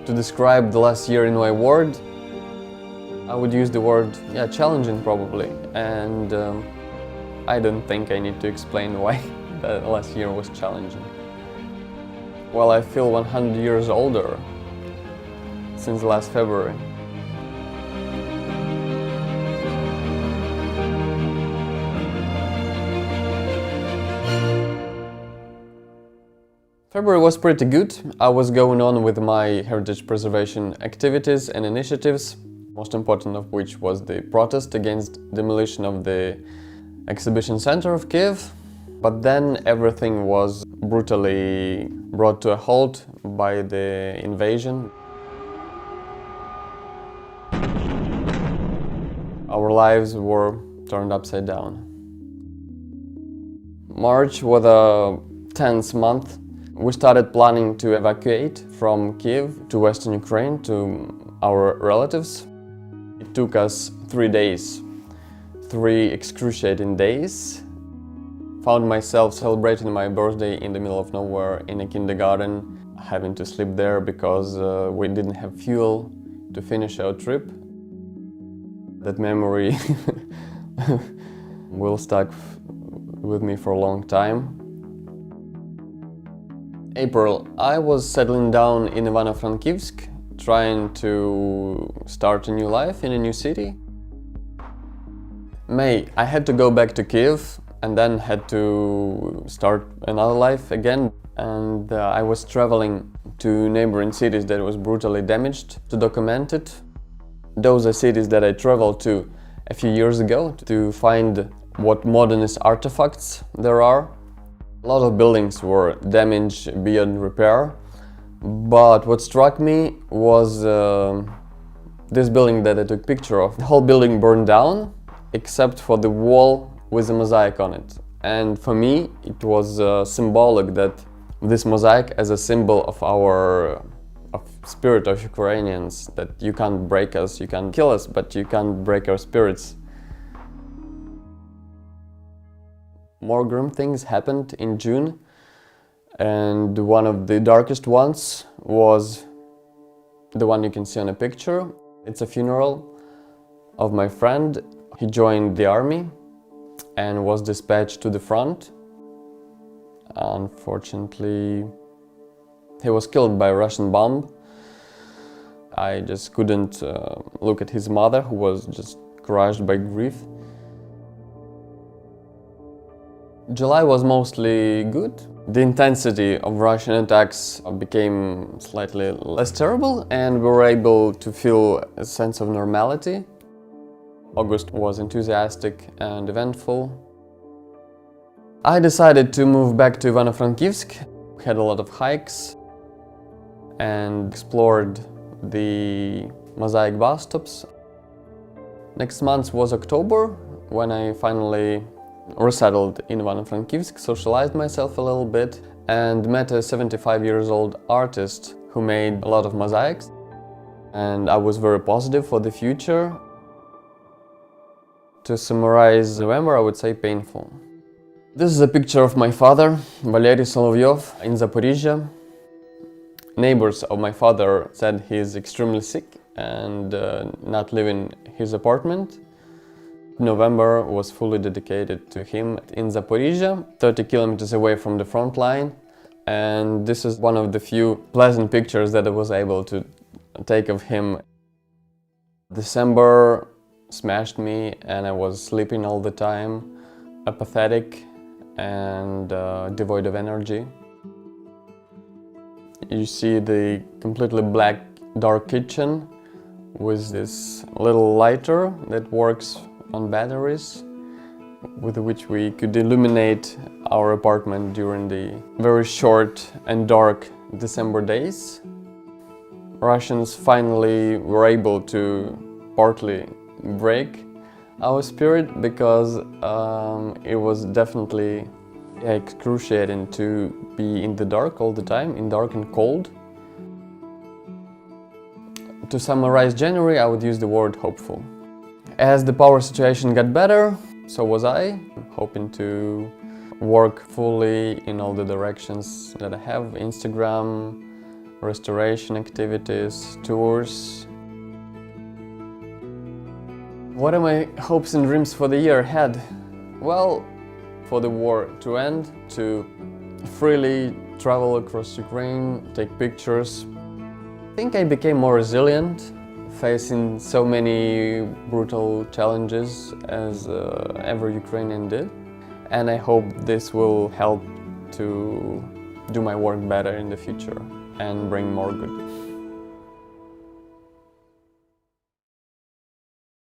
To describe the last year in my word, I would use the word, challenging probably. And I don't think I need to explain why the last year was challenging. Well, I feel 100 years older since last February. February was pretty good. I was going on with my heritage preservation activities and initiatives, most important of which was the protest against demolition of the exhibition center of Kiev. But then everything was brutally brought to a halt by the invasion. Our lives were turned upside down. March was a tense month. We started planning to evacuate from Kiev to Western Ukraine to our relatives. It took us 3 days, 3 excruciating days. Found myself celebrating my birthday in the middle of nowhere in a kindergarten, having to sleep there because we didn't have fuel to finish our trip. That memory will stuck with me for a long time. April, I was settling down in Ivano-Frankivsk, trying to start a new life in a new city. May, I had to go back to Kiev and then had to start another life again. And I was traveling to neighboring cities that was brutally damaged to document it. Those are cities that I traveled to a few years ago to find what modernist artifacts there are. A lot of buildings were damaged beyond repair, but what struck me was this building that I took a picture of. The whole building burned down, except for the wall with a mosaic on it. And for me, it was symbolic that this mosaic as a symbol of our spirit of Ukrainians, that you can't break us, you can kill us, but you can't break our spirits. More grim things happened in June, and one of the darkest ones was the one you can see on a picture. It's a funeral of my friend. He joined the army and was dispatched to the front. Unfortunately, he was killed by a Russian bomb. I just couldn't look at his mother, who was just crushed by grief. July was mostly good. The intensity of Russian attacks became slightly less terrible, and we were able to feel a sense of normality. August was enthusiastic and eventful. I decided to move back to Ivano-Frankivsk. We had a lot of hikes and explored the mosaic bus stops. Next month was October, when I finally resettled in Ivano-Frankivsk, socialized myself a little bit, and met a 75-year-old artist who made a lot of mosaics. And I was very positive for the future. To summarize November, I would say painful. This is a picture of my father, Valery Solovyov, in Zaporizhia. Neighbors of my father said he is extremely sick and not leaving his apartment. November was fully dedicated to him in Zaporizhia, 30 kilometers away from the front line. And this is one of the few pleasant pictures that I was able to take of him. December smashed me and I was sleeping all the time, apathetic and devoid of energy. You see the completely black, dark kitchen with this little lighter that works on batteries, with which we could illuminate our apartment during the very short and dark December days. Russians finally were able to partly break our spirit, because it was definitely excruciating to be in the dark all the time, in dark and cold. To summarize January, I would use the word hopeful. As the power situation got better, so was I, hoping to work fully in all the directions that I have: Instagram, restoration activities, tours. What are my hopes and dreams for the year ahead? Well, for the war to end, to freely travel across Ukraine, take pictures. I think I became more resilient, facing so many brutal challenges as every Ukrainian did. And I hope this will help to do my work better in the future and bring more good.